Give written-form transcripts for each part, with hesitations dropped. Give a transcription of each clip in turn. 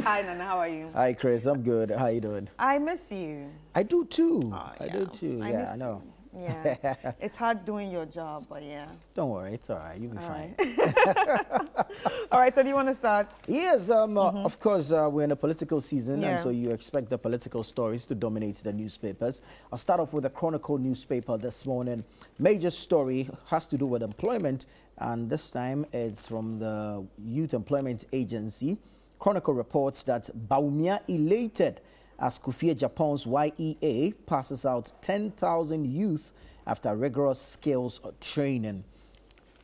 Hi, Nana. How are you? Hi, Chris. I'm good. How you doing? I miss you. I do too. Oh, I do too. I know. You. Yeah. It's hard doing your job, but yeah. Don't worry. It's all right. You'll be fine. All right. So do you want to start? Yes. Of course, we're in a political season, Yeah. and so you expect the political stories to dominate the newspapers. I'll start off with the Chronicle newspaper this morning. Major story has to do with employment, and this time it's from the Youth Employment Agency. Chronicle reports that Bawumia elated as Kofi Japan's YEA passes out 10,000 youth after rigorous skills training.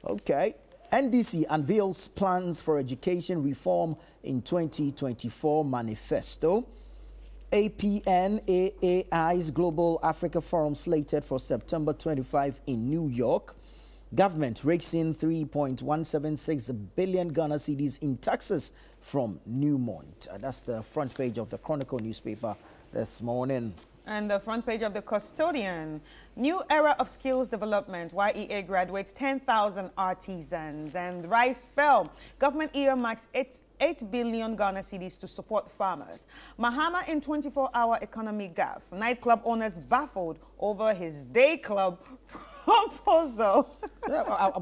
Okay. NDC unveils plans for education reform in 2024 manifesto. APNAAI's Global Africa Forum slated for September 25 in New York. Government rakes in 3.176 billion Ghana cedis in taxes from Newmont. That's the front page of the Chronicle newspaper this morning. And the front page of the Custodian. New era of skills development. YEA graduates 10,000 artisans. And Rice Spell. Government earmarks 8 billion Ghana cedis to support farmers. Mahama in 24-hour economy gaffe. Nightclub owners baffled over his day club proposal.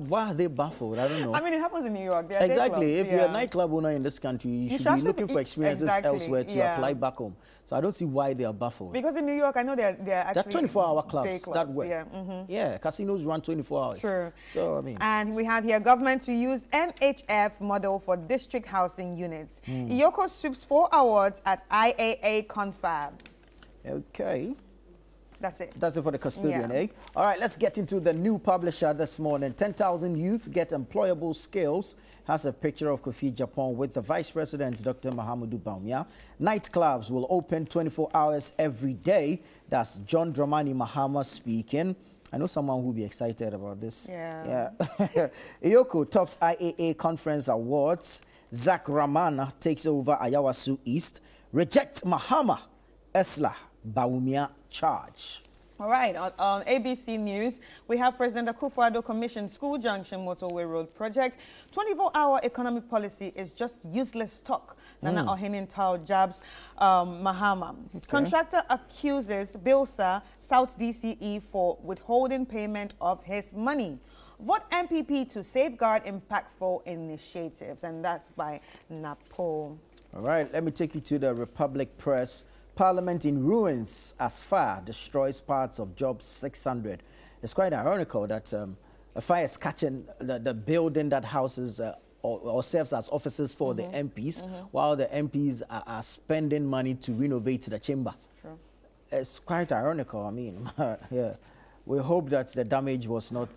Why are they baffled? I don't know. I mean, it happens in New York. Exactly. If you're a nightclub owner in this country, you should be looking for experiences elsewhere to apply back home. So I don't see why they are baffled. Because in New York, I know they're actually... They're 24-hour clubs that work. Yeah, yeah, casinos run 24 hours. True. So, I mean... And we have here government to use NHF model for district housing units. Iyoko sweeps 4 awards at IAA Confab. Okay. That's it. That's it for the Custodian, eh? All right, let's get into the new publisher this morning. 10,000 youth get employable skills. Has a picture of Kofi Japan with the Vice President, Dr. Mahamudu Bawumia. Nightclubs will open 24 hours every day. That's John Dramani Mahama speaking. I know someone who will be excited about this. Yeah. Iyoko tops IAA Conference Awards. Zach Ramana takes over Ayawasu East. Reject Mahama. Esla Bawumia charge. All right, on ABC News, we have President Akufo-Addo commissioned School Junction Motorway Road project. 24-hour economic policy is just useless talk. Nana Ohenin jabs Mahama. Okay. Contractor accuses Bilsa South DCE for withholding payment of his money. Vote MPP to safeguard impactful initiatives. And that's by Napo. All right, let me take you to the Republic Press. Parliament in ruins as fire destroys parts of Job 600. It's quite ironical that a fire is catching the building that houses or serves as offices for the MPs, while the MPs are spending money to renovate the chamber. Sure. It's quite ironical. I mean, yeah, we hope that the damage was not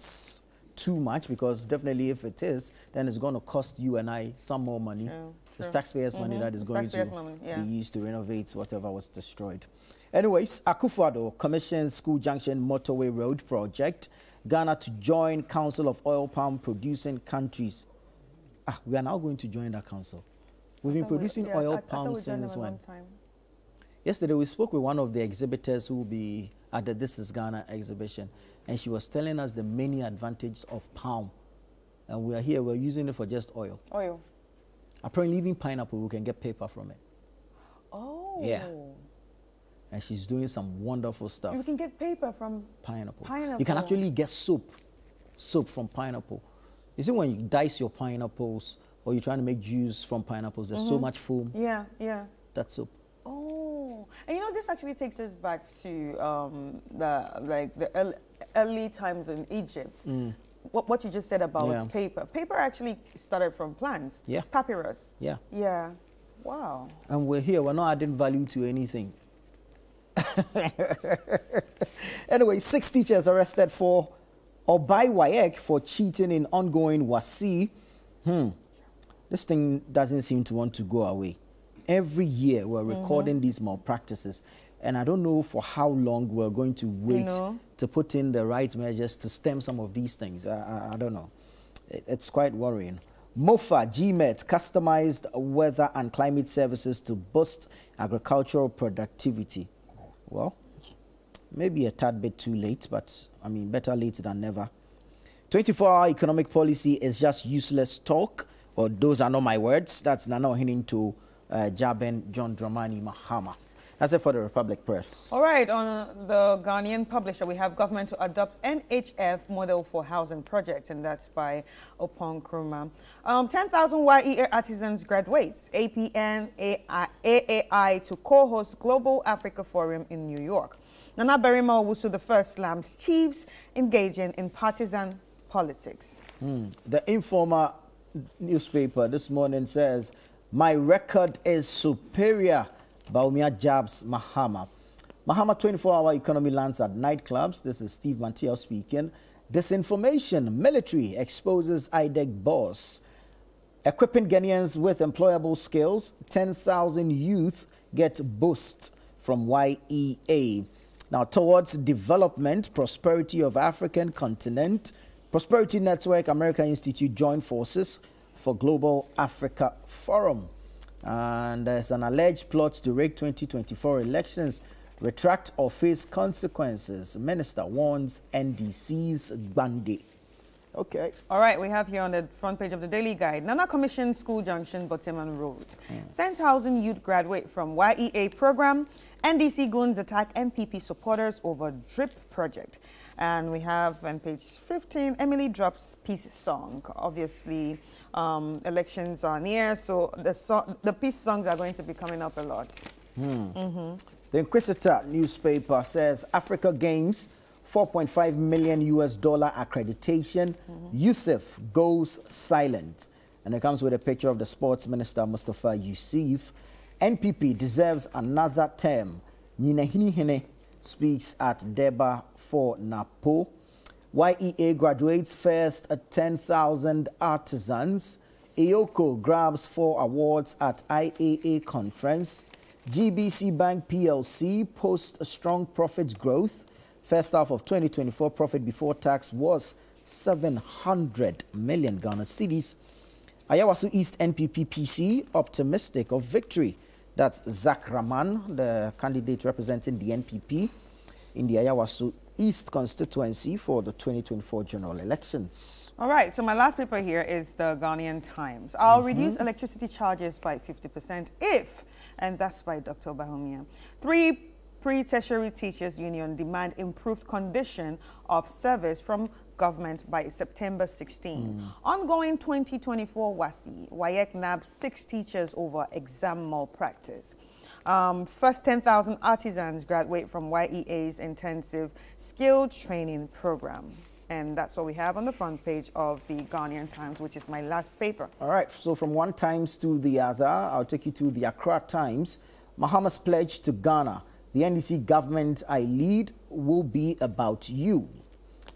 too much, because definitely if it is, then it's going to cost you and I some more money. True. It's taxpayers' money that is going to be used to renovate whatever was destroyed. Anyways, Akufo-Addo commissions School Junction Motorway Road project. Ghana to join Council of Oil Palm Producing Countries. We are now going to join that council. We've been producing oil palm since when? Yesterday we spoke with one of the exhibitors who will be at the This Is Ghana exhibition, and she was telling us the many advantages of palm. And we are here, we're using it for just oil. Oil. Apparently, even pineapple, we can get paper from it. Oh. Yeah. And she's doing some wonderful stuff. You can get paper from pineapple. You can actually get soap from pineapple. You see, when you dice your pineapples or you're trying to make juice from pineapples, there's so much foam. Yeah, yeah. That's soap. Oh. And you know, this actually takes us back to the early times in Egypt. What you just said about paper. Paper actually started from plants. Yeah. Papyrus. Yeah. Yeah. Wow. And we're here. We're not adding value to anything. Anyway, 6 teachers arrested for by WAEC for cheating in ongoing WASI. This thing doesn't seem to want to go away. Every year we're recording these malpractices. And I don't know for how long we're going to wait to put in the right measures to stem some of these things. I don't know. It's quite worrying. MOFA, GMET, customized weather and climate services to boost agricultural productivity. Well, maybe a tad bit too late, but I mean, better late than never. 24-hour economic policy is just useless talk. Well, those are not my words. That's Nana Ohenin to Jaben John Dramani Mahama. That's it for the Republic Press. All right, on the Ghanaian Publisher, we have government to adopt NHF model for housing projects, and that's by Opon Krumah. 10,000 YEA artisans graduates, APN, AAI to co-host Global Africa Forum in New York. Nana Berima Owusu, the first slams chiefs engaging in partisan politics. The Informer newspaper this morning says, "My record is superior." Baumia Jabs Mahama. Mahama 24-hour economy lands at nightclubs. This is Steve Mantiel speaking. Disinformation, military exposes IDEC boss. Equipping Ghanaians with employable skills. 10,000 youth get boost from YEA. Now, towards development, prosperity of African continent. Prosperity Network, American Institute join forces for Global Africa Forum. And there's an alleged plot to rig 2024 elections. Retract or face consequences. Minister warns NDC's Bandi. Okay. All right, we have here on the front page of the Daily Guide, Nana Commission School Junction, Boteman Road. 10,000 youth graduate from YEA program. NDC goons attack NPP supporters over drip project. And we have on page 15, Emily drops peace song. Obviously, elections are near, so the peace songs are going to be coming up a lot. The Inquisitor newspaper says Africa Games, $4.5 million accreditation. Yusuf goes silent. And it comes with a picture of the sports minister, Mustafa Yusuf. NPP deserves another term. Nina Hinihine speaks at Deba for Napo. YEA graduates first at 10,000 artisans. EOCO grabs 4 awards at IAA conference. GBC Bank PLC posts a strong profit growth. First half of 2024 profit before tax was 700 million Ghana cedis. Ayawasu East NPP PC optimistic of victory. That's Zach Rahman, the candidate representing the NPP in the Ayawasu East constituency for the 2024 general elections. All right, so my last paper here is the Ghanaian Times. I'll reduce electricity charges by 50% if, and that's by Dr. Bahumia. 3 pre-tertiary teachers union demand improved condition of service from government by September 16. Ongoing 2024 WASI, WAEC nabbed 6 teachers over exam malpractice. First 10,000 artisans graduate from YEA's intensive skill training program. And that's what we have on the front page of the Ghanaian Times, which is my last paper. All right, so from one Times to the other, I'll take you to the Accra Times. Mahama's pledge to Ghana. The NDC government I lead will be about you.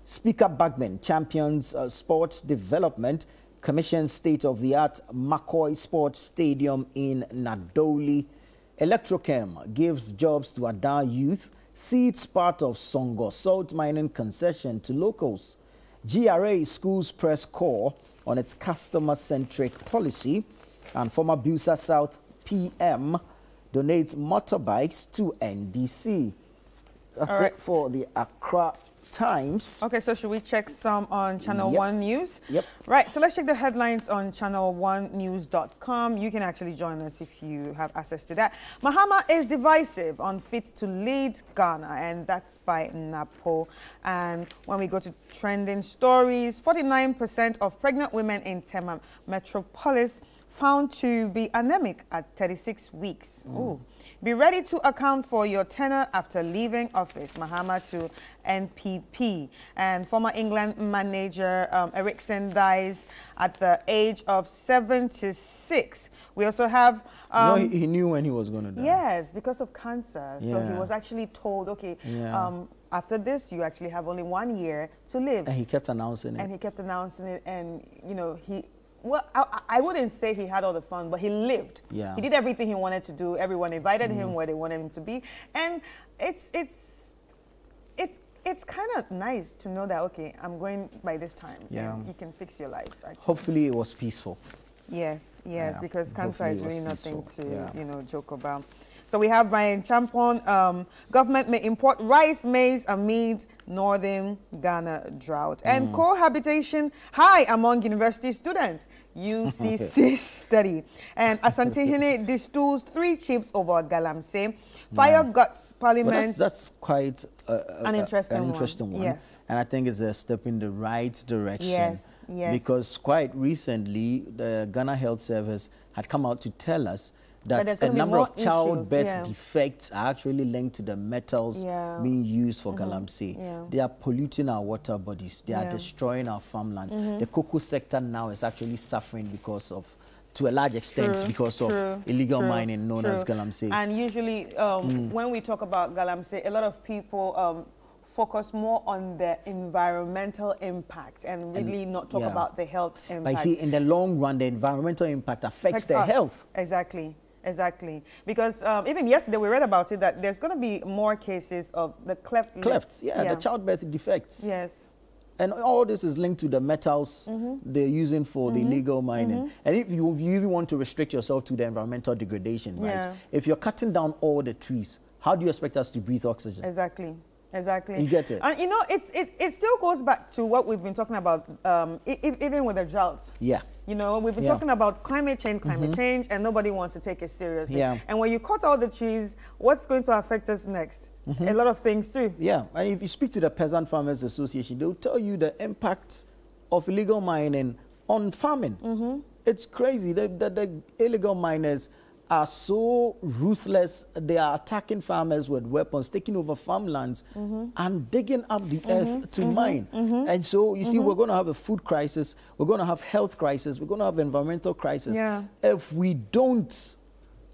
Speaker Bagman champions sports development, commissions state-of-the-art McCoy Sports Stadium in Nadoli. Electrochem gives jobs to Adar youth, seeds part of Songo salt mining concession to locals. GRA schools press core on its customer-centric policy, and former Busa South PM donates motorbikes to NDC. That's it for the Accra Times. Okay, so should we check some on Channel One News? Yep. Right, so let's check the headlines on ChannelOneNews.com. You can actually join us if you have access to that. Mahama is divisive, unfit to lead Ghana, and that's by Napo. And when we go to trending stories, 49% of pregnant women in Tema Metropolis found to be anemic at 36 weeks. Ooh. Be ready to account for your tenure after leaving office. Mahama to NPP. And former England manager Ericsson dies at the age of 76. We also have... no, he knew when he was going to die. Yes, because of cancer. So he was actually told, okay, after this, you actually have only 1 year to live. And he kept announcing it. And he kept announcing it. And, you know, well, I wouldn't say he had all the fun, but he lived. Yeah. He did everything he wanted to do. Everyone invited him where they wanted him to be. And it's kind of nice to know that, okay, I'm going by this time. Yeah. And you can fix your life, actually. Hopefully it was peaceful. Yes, Yeah. because cancer is really nothing peaceful. to, you know, joke about. So we have Brian Champon. Government may import rice, maize amid northern Ghana drought. And cohabitation high among university students. UCC study. And Asante Hene distills 3 chiefs over Galamsey. Fire guts Parliament. Well, that's quite an interesting one. Yes. And I think it's a step in the right direction. Yes, yes. Because quite recently, the Ghana Health Service had come out to tell us that a number of childbirth defects are actually linked to the metals being used for Galamsey. They are polluting our water bodies. They are destroying our farmlands. The cocoa sector now is actually suffering because of, to a large extent, because of illegal mining known as Galamsey. And usually, when we talk about Galamsey, a lot of people focus more on the environmental impact and really not talk about the health impact. But you see, in the long run, the environmental impact affects their health. Exactly. Exactly. Because even yesterday we read about it that there's going to be more cases of the cleft lips. The childbirth defects. Yes. And all this is linked to the metals they're using for the illegal mining. And if you even want to restrict yourself to the environmental degradation, right? If you're cutting down all the trees, how do you expect us to breathe oxygen? Exactly. Exactly. You get it? And you know, it still goes back to what we've been talking about, even with the droughts. Yeah. You know, we've been talking about climate change, and nobody wants to take it seriously. Yeah. And when you cut all the trees, what's going to affect us next? A lot of things too. Yeah. And if you speak to the Peasant Farmers Association, they'll tell you the impact of illegal mining on farming. It's crazy. The illegal miners are so ruthless. They are attacking farmers with weapons, taking over farmlands and digging up the earth to mine. And so you see, we're going to have a food crisis, we're going to have health crisis, we're going to have environmental crisis. If we don't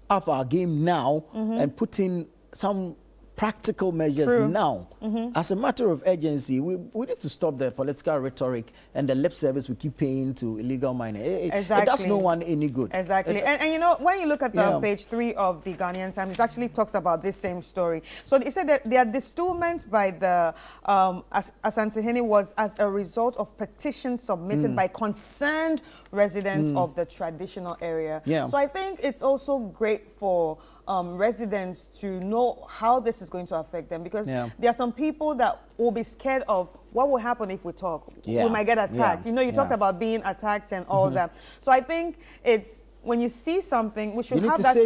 up our game now and put in some practical measures now, as a matter of urgency, we need to stop the political rhetoric and the lip service we keep paying to illegal mining. It does no one any good. Exactly. And you know, when you look at the page 3 of the Ghanaian Times, it actually talks about this same story. So they said that their distillment by the Asante Hene was as a result of petitions submitted by concerned residents of the traditional area. So I think it's also great for residents to know how this is going to affect them, because there are some people that will be scared of what will happen if we talk. We might get attacked. You know, you talked about being attacked and all that. So I think it's, when you see something, we should have that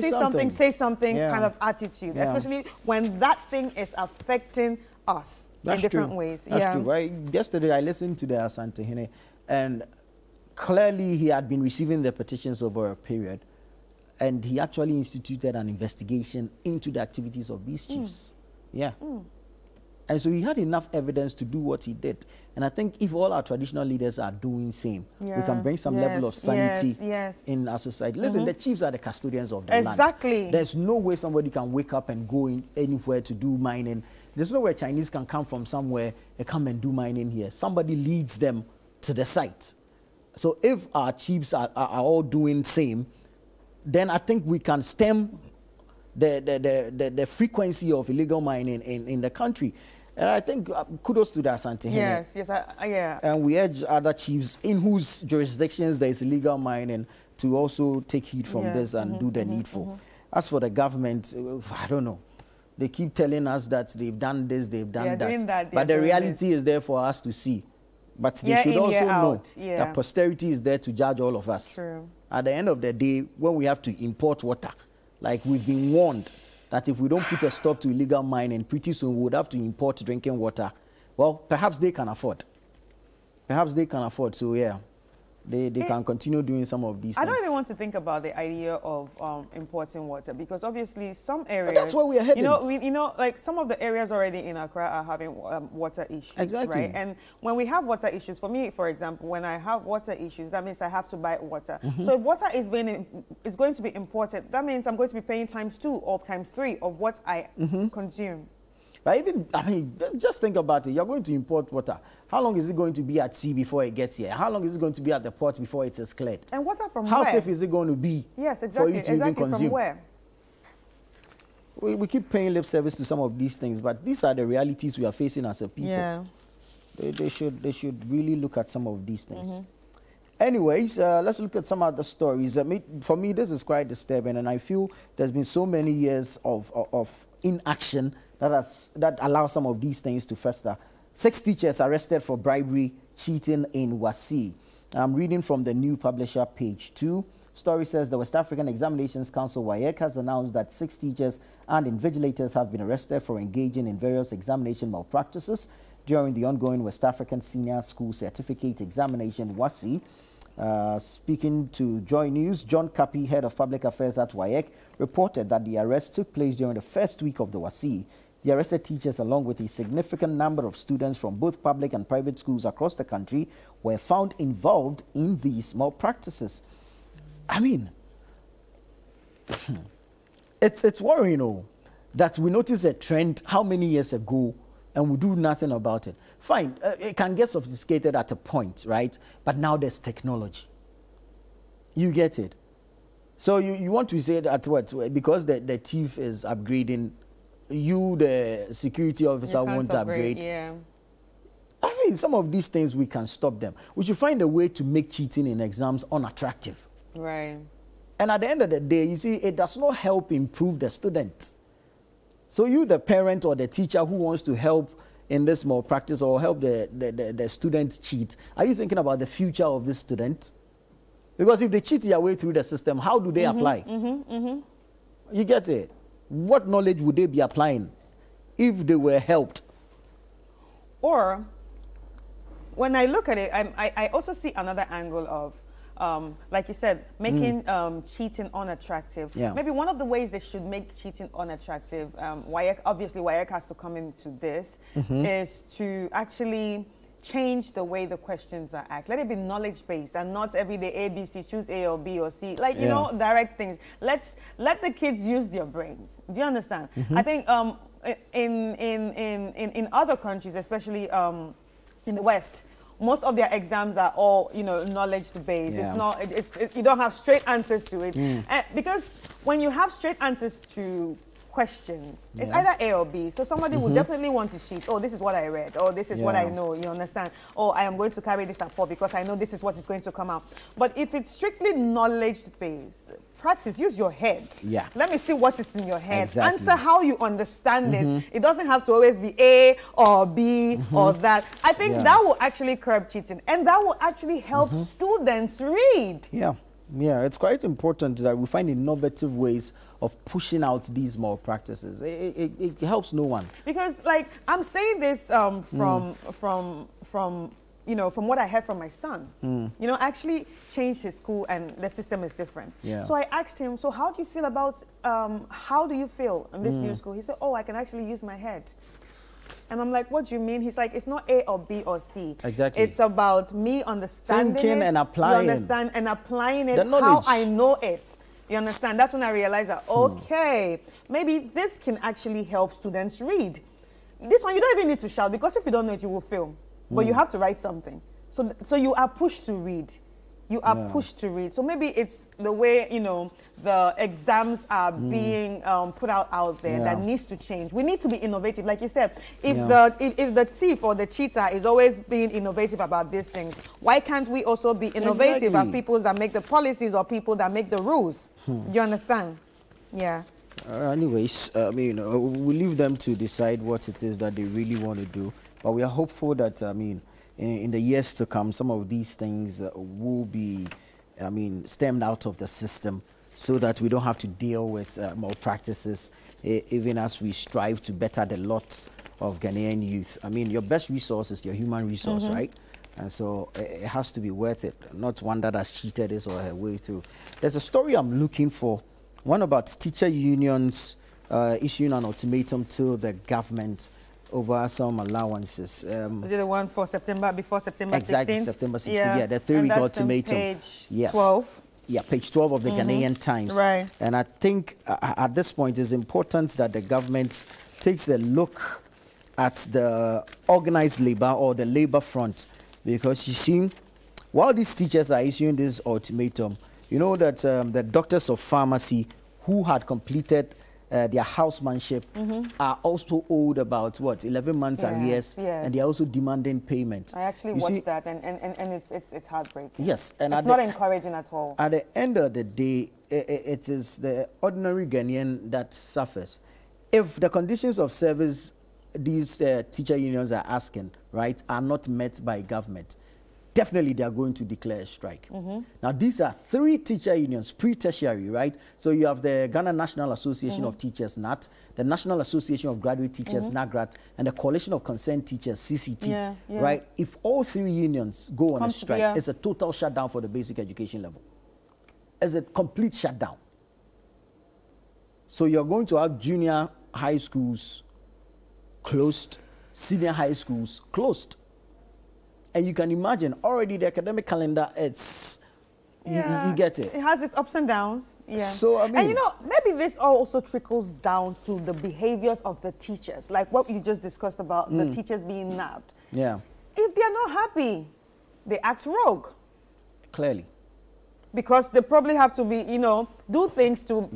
say something kind of attitude, especially when that thing is affecting us in different ways. That's true. Right? Yesterday I listened to the Asante Hene, and clearly he had been receiving the petitions over a period. And he actually instituted an investigation into the activities of these chiefs. And so he had enough evidence to do what he did. And I think if all our traditional leaders are doing the same, we can bring some level of sanity in our society. Listen, the chiefs are the custodians of the land. There's no way somebody can wake up and go anywhere to do mining. There's no way Chinese can come from somewhere and come and do mining here. Somebody leads them to the site. So if our chiefs are all doing the same, then I think we can stem the frequency of illegal mining in the country. And I think kudos to the Asante Hene. And we urge other chiefs in whose jurisdictions there is illegal mining to also take heed from this and do the needful. As for the government, I don't know. They keep telling us that they've done this, they've done that. But the reality is there for us to see. But they should also know that posterity is there to judge all of us. At the end of the day, when we have to import water, like we've been warned that if we don't put a stop to illegal mining, pretty soon we would have to import drinking water. Well, perhaps they can afford. Perhaps they can afford. So yeah, they can continue doing some of these things. I don't even want to think about the idea of importing water, because obviously some areas. But that's where we are heading. You know, like some of the areas already in Accra are having water issues. Right? And when we have water issues, for me, for example, when I have water issues, that means I have to buy water. So if water is going to be imported, that means I'm going to be paying ×2 or ×3 of what I consume. But even, I mean, just think about it. You're going to import water. How long is it going to be at sea before it gets here? How long is it going to be at the port before it is cleared? And water from How where? safe is it going to be for you to even consume? From where? We keep paying lip service to some of these things, but these are the realities we are facing as a people. They should really look at some of these things. Anyways, let's look at some other stories. For me, this is quite disturbing, and I feel there's been so many years of inaction that allow some of these things to fester. 6 teachers arrested for bribery, cheating in Wasi. I'm reading from the new publisher, page 2. Story says the West African Examinations Council, WAEC, has announced that 6 teachers and invigilators have been arrested for engaging in various examination malpractices during the ongoing West African Senior School Certificate Examination, WASSCE. Speaking to Joy News, John Kapi, head of public affairs at WAEC, reported that the arrest took place during the first week of the WASSCE. The arrested teachers, along with a significant number of students from both public and private schools across the country, were found involved in these malpractices. I mean, it's worrying, that we notice a trend how many years ago and we do nothing about it. Fine, it can get sophisticated at a point, right? But now there's technology. You get it? So you want to say that what? Because the chief is upgrading, you, the security officer, won't upgrade. Yeah. I mean, some of these things, we can stop them. We should find a way to make cheating in exams unattractive. Right. And at the end of the day, you see, it does not help improve the student. So you, the parent or the teacher who wants to help in this malpractice or help the student cheat, are you thinking about the future of this student? Because if they cheat their way through the system, how do they apply? You get it? What knowledge would they be applying if they were helped? Or, when I look at it, I also see another angle of, like you said, making cheating unattractive. Yeah. Maybe one of the ways they should make cheating unattractive, WAEC has to come into this, is to actually change the way the questions are asked. Let it be knowledge-based and not everyday ABC, choose A or B or C. Like, you know, direct things. Let the kids use their brains. Do you understand? I think in other countries, especially in the West, most of their exams are all, you know, knowledge-based. Yeah. It's not, you don't have straight answers to it. And because when you have straight answers to questions, it's either A or B. So somebody would definitely want to cheat. Oh, this is what I read. Oh, this is what I know. You understand? Oh, I am going to carry this report because I know this is what is going to come out. But if it's strictly knowledge-based, practice, use your head. Yeah. Let me see what is in your head. Exactly. Answer how you understand it. It doesn't have to always be A or B or that. I think that will actually curb cheating. And that will actually help students read. Yeah. Yeah, it's quite important that we find innovative ways of pushing out these malpractices. It helps no one. Because, like, I'm saying this from you know, from what I heard from my son. You know, actually changed his school and the system is different. Yeah. So I asked him, so how do you feel about, how do you feel in this new school? He said, oh, I can actually use my head. And I'm like, what do you mean? He's like, it's not A or B or C. Exactly. It's about me understanding thinking it, and applying. You understand? And applying it, The how knowledge. I know it. You understand? That's when I realized that, okay, maybe this can actually help students read. This one, you don't even need to shout, because if you don't know it, you will fail. But you have to write something. So you are pushed to read. You are pushed to read. So maybe it's the way, you know, the exams are being put out there that needs to change. We need to be innovative. Like you said, if the thief or the cheater is always being innovative about these things, why can't we also be innovative at people that make the policies or people that make the rules? You understand? Yeah. Anyways, I mean, we leave them to decide what it is that they really want to do. But we are hopeful that, I mean, in the years to come, some of these things will be, I mean, stemmed out of the system so that we don't have to deal with malpractices, even as we strive to better the lot of Ghanaian youth. I mean, your best resource is your human resource, right? And so it has to be worth it, not one that has cheated his or her way through. There's a story I'm looking for, one about teacher unions issuing an ultimatum to the government over some allowances. Is it the one for September, before September 16th? Exactly, September 16th, yeah, the 3-week ultimatum. Page yes. 12. Yeah, page 12 of the Ghanaian Times. Right. And I think at this point it's important that the government takes a look at the organized labor or the labor front, because you see, while these teachers are issuing this ultimatum, you know that the doctors of pharmacy who had completed their housemanship are also owed about, what, 11 months arrears, and they're also demanding payment. I actually watched that, and it's heartbreaking. Yes. And it's not encouraging at all. At the end of the day, it is the ordinary Ghanaian that suffers. If the conditions of service these teacher unions are asking, right, are not met by government, definitely they are going to declare a strike. Now, these are 3 teacher unions, pre-tertiary, right? So you have the Ghana National Association of Teachers, NAT, the National Association of Graduate Teachers, NAGRAT, and the Coalition of Concerned Teachers, CCT, right? If all 3 unions go on a strike, it's a total shutdown for the basic education level. It's a complete shutdown. So you're going to have junior high schools closed, senior high schools closed. And you can imagine already the academic calendar, it's, you get it. It has its ups and downs. Yeah. So, I mean. And you know, maybe this also trickles down to the behaviors of the teachers, like what you just discussed about the teachers being nabbed. Yeah. If they're not happy, they act rogue. Clearly. Because they probably have to be, you know, do things to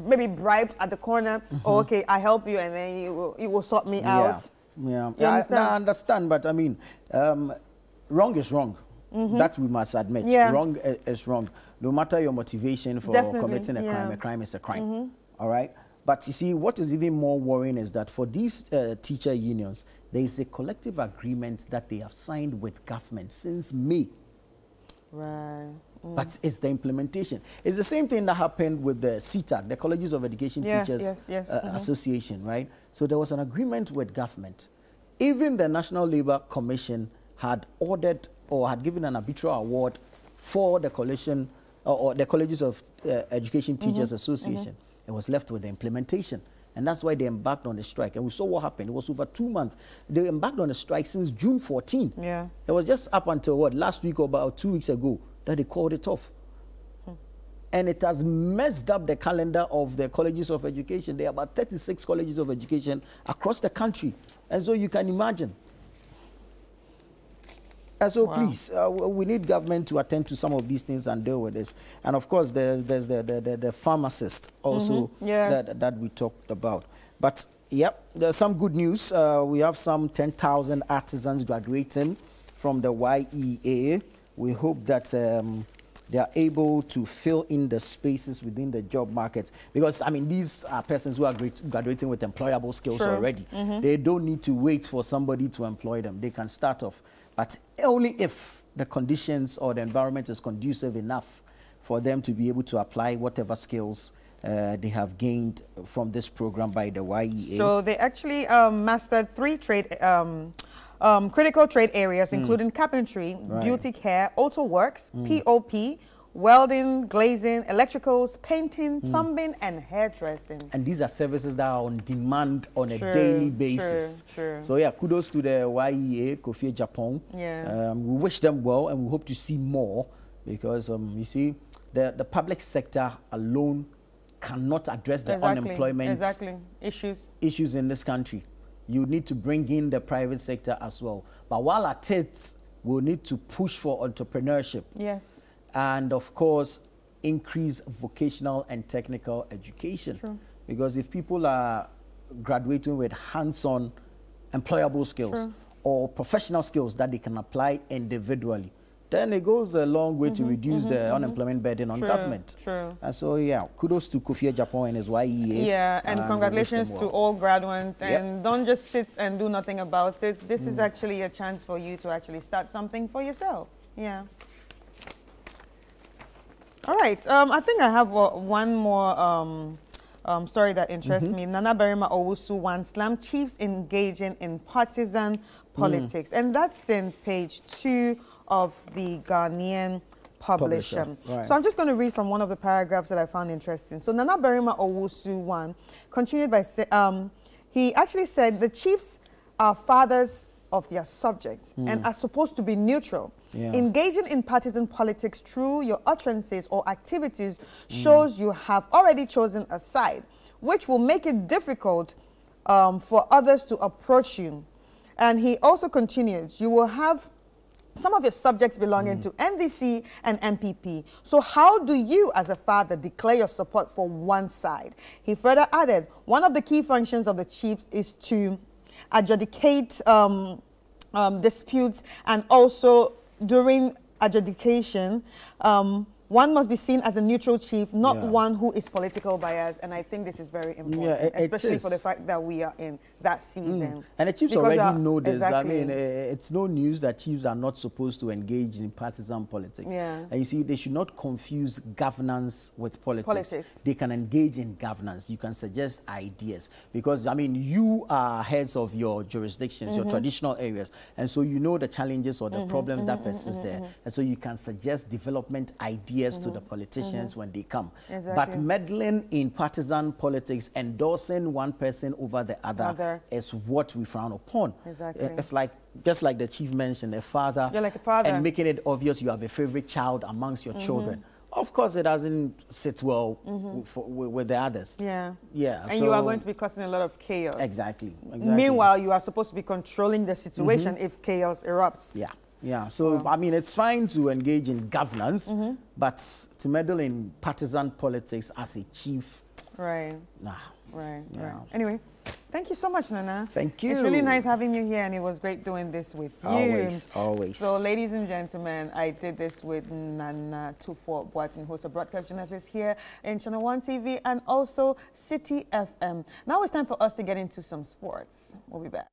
maybe bribes at the corner. Or, okay, I help you and then you will sort me out. Yeah. You understand? I understand, but I mean, wrong is wrong. That we must admit. Wrong is wrong. No matter your motivation for committing a crime is a crime. All right? But you see, what is even more worrying is that for these teacher unions, there is a collective agreement that they have signed with government since May. Right. But it's the implementation. It's the same thing that happened with the CTAC, the Colleges of Education Teachers Association, right? So there was an agreement with government. Even the National Labour Commission had ordered or had given an arbitral award for the coalition or the Colleges of Education Teachers Association. It was left with the implementation. And that's why they embarked on a strike. And we saw what happened. It was over 2 months. They embarked on a strike since June 14. Yeah. It was just up until what, last week or about 2 weeks ago that they called it off. And it has messed up the calendar of the colleges of education. There are about 36 colleges of education across the country. And so you can imagine. And so please, we need government to attend to some of these things and deal with this. And of course, there's the pharmacist also that we talked about. But yep, there's some good news. We have some 10,000 artisans graduating from the YEA. We hope that they are able to fill in the spaces within the job market. Because, I mean, these are persons who are graduating with employable skills already. They don't need to wait for somebody to employ them. They can start off. But only if the conditions or the environment is conducive enough for them to be able to apply whatever skills they have gained from this program by the YEA. So they actually mastered 3 critical trade areas, including carpentry, beauty care, auto works, POP, welding, glazing, electricals, painting, plumbing, and hairdressing. And these are services that are on demand on a daily basis. So yeah, kudos to the YEA, Kofi Japan. We wish them well and we hope to see more because you see, the public sector alone cannot address the unemployment issues in this country. You need to bring in the private sector as well. But while at it, we'll need to push for entrepreneurship. Yes. And of course, increase vocational and technical education. Because if people are graduating with hands-on employable skills or professional skills that they can apply individually, then it goes a long way to reduce the unemployment burden on government. And so, yeah, kudos to Kofi Japan and his YEA. Yeah, and congratulations to all graduates. And don't just sit and do nothing about it. This is actually a chance for you to actually start something for yourself. Yeah. All right. I think I have one more story that interests me. Nana Berima Owusu wants Slam chiefs engaging in partisan politics. And that's in page 2 of the Ghanaian publisher. So I'm just going to read from one of the paragraphs that I found interesting. So Nana Berima Owusu continued by saying, he actually said the chiefs are fathers of their subjects and are supposed to be neutral. Engaging in partisan politics through your utterances or activities shows you have already chosen a side, which will make it difficult for others to approach you. And he also continued, you will have some of your subjects belonging to NDC and MPP. So how do you, as a father, declare your support for one side? He further added, one of the key functions of the chiefs is to adjudicate disputes, and also during adjudication, one must be seen as a neutral chief, not one who is political biased. And I think this is very important, especially for the fact that we are in that season. And the chiefs already know this. Exactly. I mean, it's no news that chiefs are not supposed to engage in partisan politics. And you see, they should not confuse governance with politics. They can engage in governance. You can suggest ideas. Because, I mean, you are heads of your jurisdictions, your traditional areas. And so you know the challenges or the problems that persist there. And so you can suggest development ideas to the politicians when they come. But meddling in partisan politics, endorsing one person over the other is what we frown upon. It's like, just like the chief mentioned, a father, like a father, and making it obvious you have a favorite child amongst your children. Of course, it doesn't sit well with the others. And so you are going to be causing a lot of chaos. Exactly. Meanwhile, you are supposed to be controlling the situation if chaos erupts. So, I mean, it's fine to engage in governance, but to meddle in partisan politics as a chief, nah. Anyway, thank you so much, Nana. Thank you. It's really nice having you here, and it was great doing this with you. Always. So, ladies and gentlemen, I did this with Nana Tufo-Boateng, who's a broadcast journalist here in ChannelOne TV and also City FM. Now it's time for us to get into some sports. We'll be back.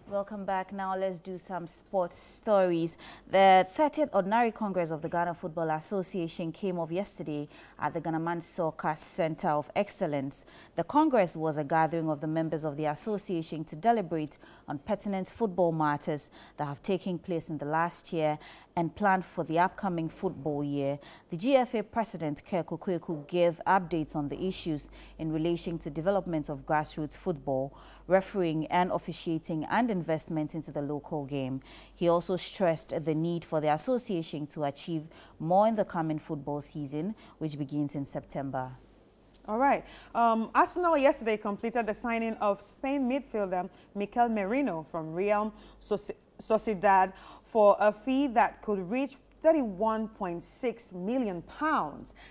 Welcome back. Now let's do some sports stories. The 30th Ordinary Congress of the Ghana Football Association came off yesterday at the Ghana Soccer Center of Excellence. The Congress was a gathering of the members of the association to deliberate on pertinent football matters that have taken place in the last year and planned for the upcoming football year. The GFA President, Kerko Kweku, gave updates on the issues in relation to development of grassroots football, refereeing and officiating, and investment into the local game. He also stressed the need for the association to achieve more in the coming football season, which begins in September. All right. Arsenal yesterday completed the signing of Spain midfielder Mikel Merino from Real Sociedad for a fee that could reach £31.6 million.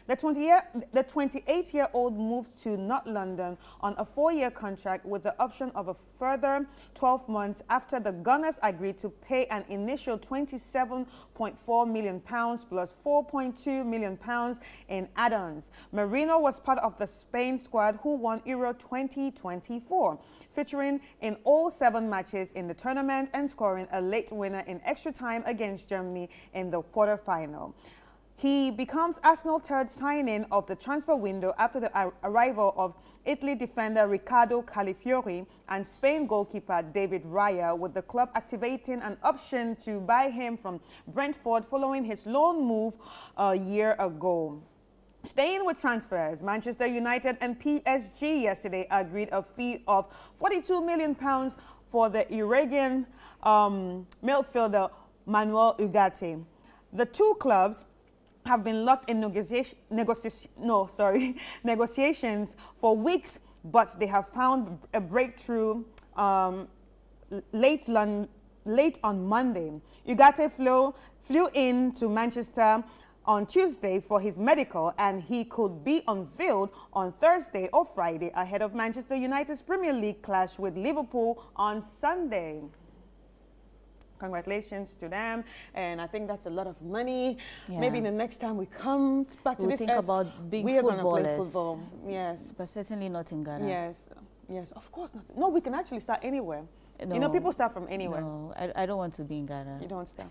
The 28-year-old moved to North London on a 4-year contract with the option of a further 12 months after the Gunners agreed to pay an initial £27.4 million plus £4.2 million in add-ons. Merino was part of the Spain squad who won Euro 2024, featuring in all 7 matches in the tournament and scoring a late winner in extra time against Germany in the quarterfinal. He becomes Arsenal's 3rd signing of the transfer window after the arrival of Italy defender Riccardo Calafiori and Spain goalkeeper David Raya, with the club activating an option to buy him from Brentford following his loan move a year ago. Staying with transfers, Manchester United and PSG yesterday agreed a fee of £42 million for the Uruguayan midfielder Manuel Ugarte. The two clubs have been locked in negotiations for weeks, but they have found a breakthrough late on Monday. Ugarte flew in to Manchester on Tuesday for his medical, and he could be unveiled on Thursday or Friday ahead of Manchester United's Premier League clash with Liverpool on Sunday. Congratulations to them, and I think that's a lot of money. Maybe the next time we come back to this, think about big we are footballers. going to play football. Yes, but certainly not in Ghana. Yes, of course not. No, we can actually start anywhere. No, you know, people start from anywhere. No, I don't want to be in Ghana. You don't start.